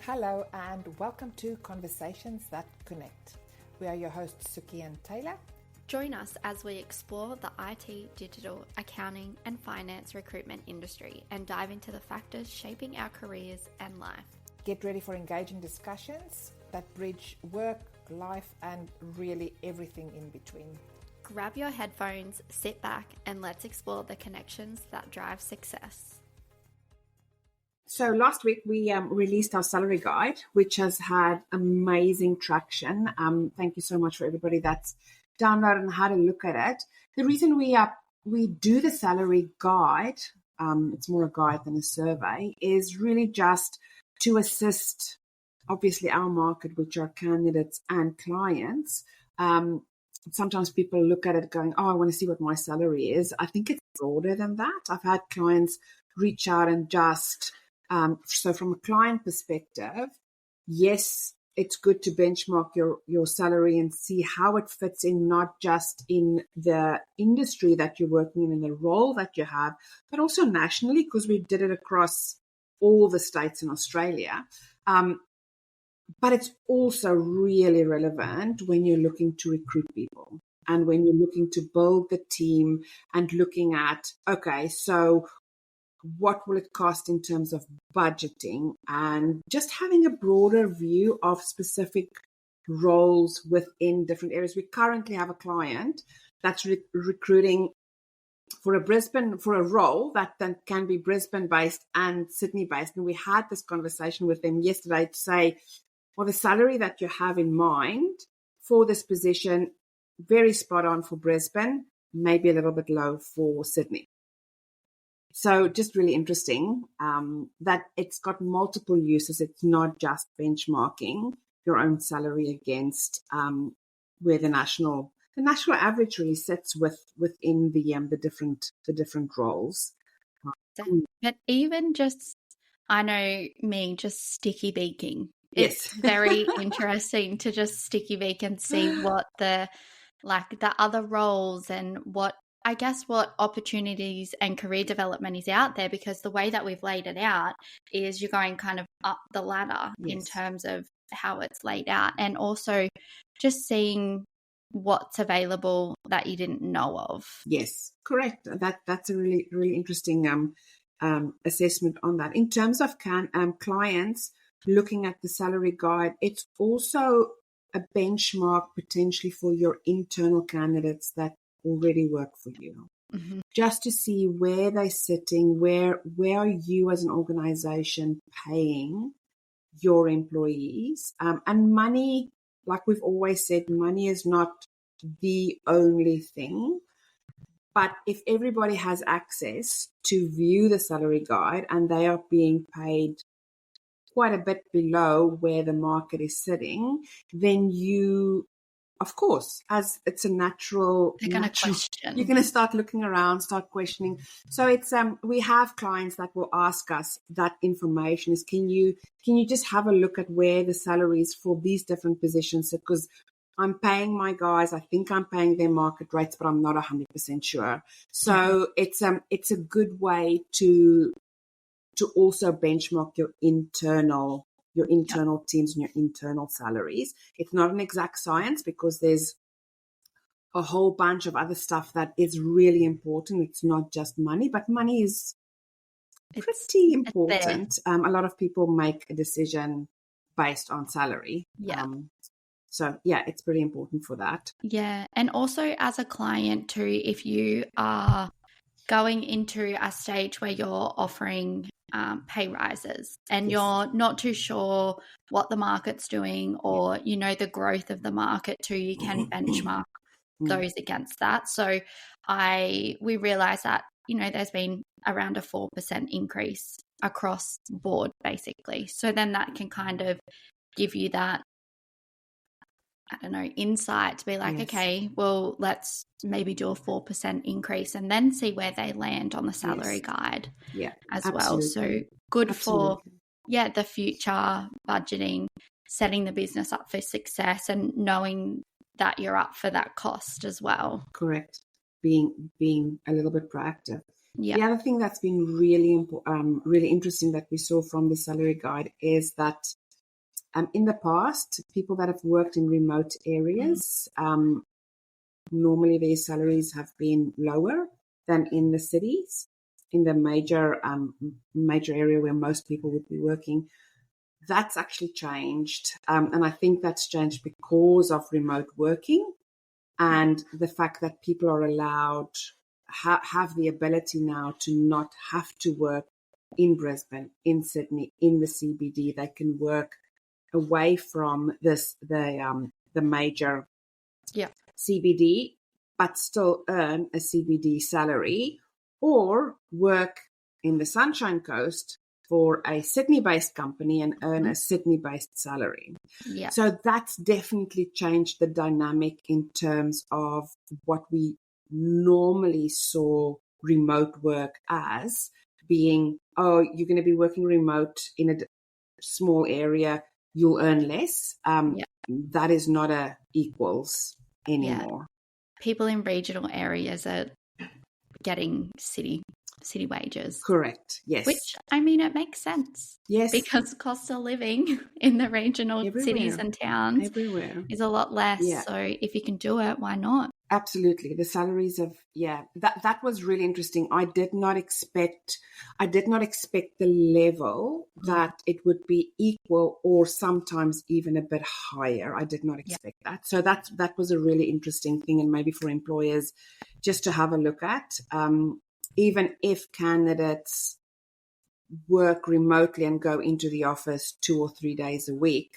Hello and welcome to Conversations That Connect. We are your hosts Suki and Taylor. Join us as we explore the IT, digital, accounting and finance recruitment industry and dive into the factors shaping our careers and life. Get ready for engaging discussions that bridge work, life and really everything in between. Grab your headphones, sit back and let's explore the connections that drive success. So last week we released our salary guide, which has had amazing traction. Thank you so much for everybody that's downloaded and had a look at it. The reason we do the salary guide, it's more a guide than a survey, is really just to assist, obviously, our market, which are candidates and clients. Sometimes people look at it going, oh, I want to see what my salary is. I think it's broader than that. I've had clients reach out and just... So from a client perspective, yes, it's good to benchmark your salary and see how it fits in, not just in the industry that you're working in the role that you have, but also nationally, because we did it across all the states in Australia. But it's also really relevant when you're looking to recruit people and when you're looking to build the team and looking at, okay, so what will it cost in terms of budgeting and just having a broader view of specific roles within different areas. We currently have a client that's recruiting for a role that then can be Brisbane based and Sydney based. And we had this conversation with them yesterday to say, well, the salary that you have in mind for this position, very spot on for Brisbane, maybe a little bit low for Sydney. So just really interesting that it's got multiple uses. It's not just benchmarking your own salary against where the national average really sits within the different roles. But even just, I know me, just sticky beaking. Yes. It's very interesting to just sticky beak and see what the other roles and what opportunities and career development is out there, because the way that we've laid it out is you're going kind of up the ladder in terms of how it's laid out, and also just seeing what's available that you didn't know of. Yes, correct. That's a really, really interesting assessment on that. In terms of clients looking at the salary guide, it's also a benchmark potentially for your internal candidates that already work for you, just to see where they're sitting, where are you as an organization paying your employees, and money, like we've always said, money is not the only thing, but if everybody has access to view the salary guide and they are being paid quite a bit below where the market is sitting, then you, of course, as it's a natural, they're going to question. You're going to start looking around, start questioning. So it's we have clients that will ask us that information is, can you just have a look at where the salaries for these different positions, because I'm paying my guys, I think I'm paying their market rates, but I'm not 100% sure. So it's a good way to also benchmark your internal teams and your internal salaries. It's not an exact science because there's a whole bunch of other stuff that is really important. It's not just money, but money is pretty important. A lot of people make a decision based on salary. Yeah. So yeah, it's pretty important for that. Yeah. And also as a client too, if you are going into a stage where you're offering pay rises and you're not too sure what the market's doing, or the growth of the market too, you can benchmark those against that. So we realize that there's been around a 4% increase across board basically, so then that can kind of give you that, I don't know, insight to be like, okay, well, let's maybe do a 4% increase and then see where they land on the salary guide as well. So good for, the future budgeting, setting the business up for success and knowing that you're up for that cost as well. Correct. Being a little bit proactive. Yeah. The other thing that's been really interesting that we saw from the salary guide is that In the past, people that have worked in remote areas, normally their salaries have been lower than in the cities, in the major area where most people would be working. That's actually changed. And I think that's changed because of remote working and the fact that people are allowed, have the ability now to not have to work in Brisbane, in Sydney, in the CBD. They can work away from the major CBD, but still earn a CBD salary, or work in the Sunshine Coast for a Sydney-based company and earn a Sydney-based salary. Yeah. So that's definitely changed the dynamic in terms of what we normally saw remote work as being, oh, you're going to be working remote in a small area, you'll earn less. That is not a equals anymore. People in regional areas are getting city wages. Correct. Yes. Which, I mean, it makes sense. Yes. Because cost of living in the regional cities and towns is a lot less. Yeah. So if you can do it, why not? Absolutely. The salaries of, that was really interesting. I did not expect the level that it would be equal or sometimes even a bit higher. I did not expect that. So that was a really interesting thing, and maybe for employers just to have a look at. Even if candidates work remotely and go into the office 2 or 3 days a week,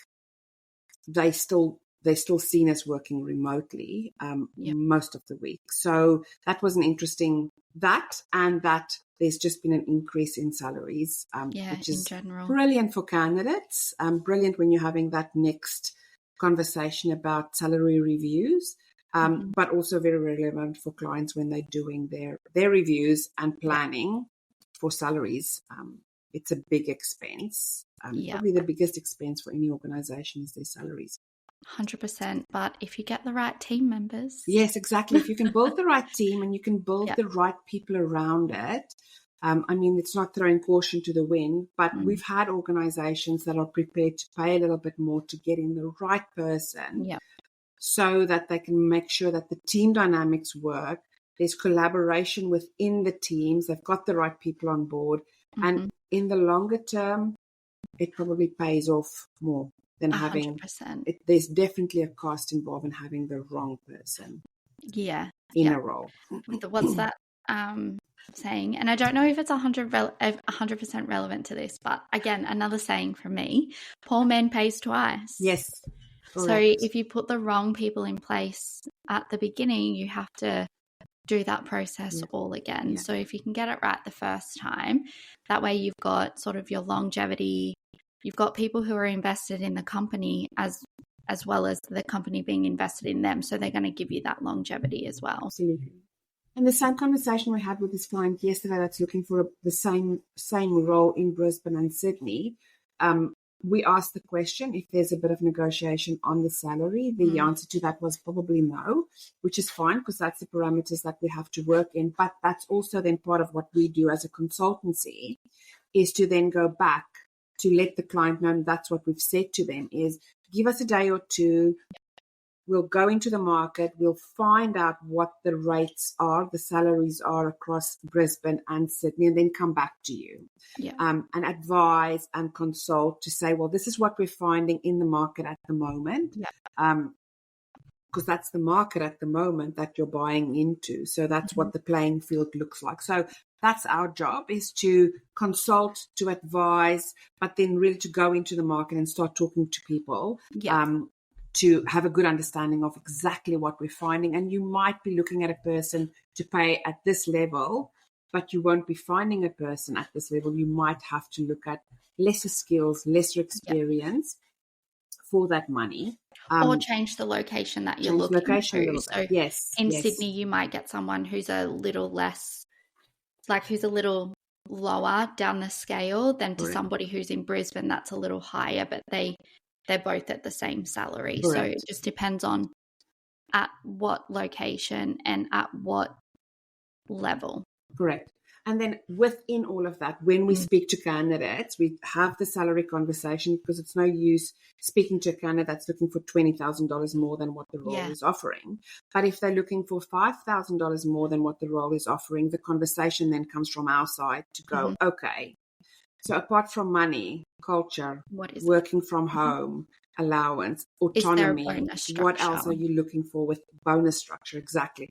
they're still seen as working remotely most of the week. So that was an interesting and that there's just been an increase in salaries, which is brilliant for candidates, brilliant when you're having that next conversation about salary reviews, but also very relevant for clients when they're doing their reviews and planning for salaries. It's a big expense. Probably the biggest expense for any organization is their salaries. 100%. But if you get the right team members. Yes, exactly. If you can build the right team and you can build the right people around it. I mean, it's not throwing caution to the wind, but we've had organizations that are prepared to pay a little bit more to get in the right person so that they can make sure that the team dynamics work. There's collaboration within the teams. They've got the right people on board. And in the longer term, it probably pays off more than having 100%. There's definitely a cost involved in having the wrong person in a role. What's that saying? And I don't know if it's 100% relevant to this, but again, another saying from me, poor man pays twice. Yes. Correct. So if you put the wrong people in place at the beginning, you have to do that process all again. So if you can get it right the first time, that way you've got sort of your longevity. You've got people who are invested in the company as well as the company being invested in them. So they're going to give you that longevity as well. Absolutely. And the same conversation we had with this client yesterday that's looking for the same role in Brisbane and Sydney. We asked the question if there's a bit of negotiation on the salary. The answer to that was probably no, which is fine because that's the parameters that we have to work in. But that's also then part of what we do as a consultancy, is to then go back to let the client know, and that's what we've said to them, is give us a day or two. We'll go into the market. We'll find out what the rates are, the salaries are across Brisbane and Sydney, and then come back to you and advise and consult to say, well, this is what we're finding in the market at the moment, because that's the market at the moment that you're buying into. So that's what the playing field looks like. So that's our job, is to consult, to advise, but then really to go into the market and start talking to people. To have a good understanding of exactly what we're finding. And you might be looking at a person to pay at this level, but you won't be finding a person at this level. You might have to look at lesser skills, lesser experience for that money. Or change the location that you're looking to. So in Sydney, you might get someone who's a little less, who's a little lower down the scale than to somebody who's in Brisbane that's a little higher, but they're both at the same salary. Correct. So it just depends on at what location and at what level. Correct. And then within all of that, when we speak to candidates, we have the salary conversation, because it's no use speaking to a candidate that's looking for $20,000 more than what the role is offering. But if they're looking for $5,000 more than what the role is offering, the conversation then comes from our side to go, okay, so apart from money, culture, working from home, allowance, autonomy, what else are you looking for with bonus structure? Exactly.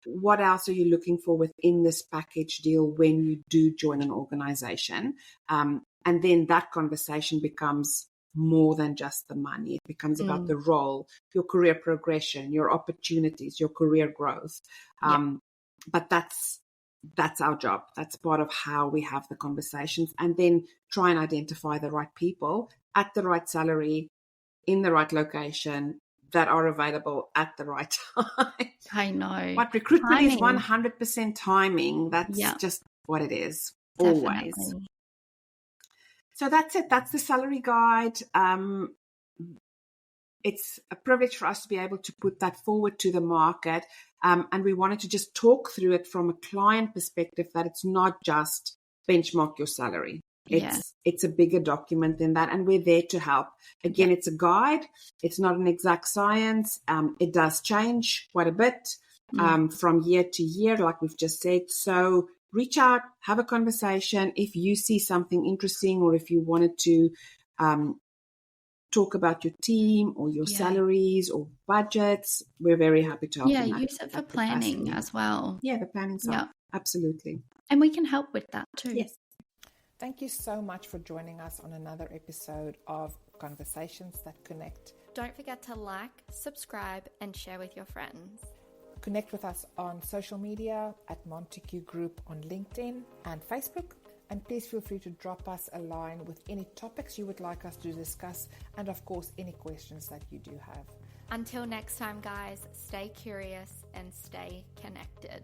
What else are you looking for within this package deal when you do join an organization? And then that conversation becomes more than just the money. It becomes about the role, your career progression, your opportunities, your career growth. But that's our job. That's part of how we have the conversations, and then try and identify the right people at the right salary in the right location that are available at the right time. I know. But recruitment is 100% timing. That's just what it is. Definitely. Always. So that's it. That's the salary guide. It's a privilege for us to be able to put that forward to the market. And we wanted to just talk through it from a client perspective, that it's not just benchmark your salary. It's a bigger document than that. And we're there to help. Again, it's a guide. It's not an exact science. It does change quite a bit from year to year, like we've just said. So reach out, have a conversation. If you see something interesting, or if you wanted to talk about your team or your salaries or budgets, we're very happy to help. Yeah, use it for planning as well. Yeah, the planning side. Absolutely. And we can help with that too. Yes. Thank you so much for joining us on another episode of Conversations That Connect. Don't forget to like, subscribe, and share with your friends. Connect with us on social media at Montague Group on LinkedIn and Facebook. And please feel free to drop us a line with any topics you would like us to discuss, and of course, any questions that you do have. Until next time, guys, stay curious and stay connected.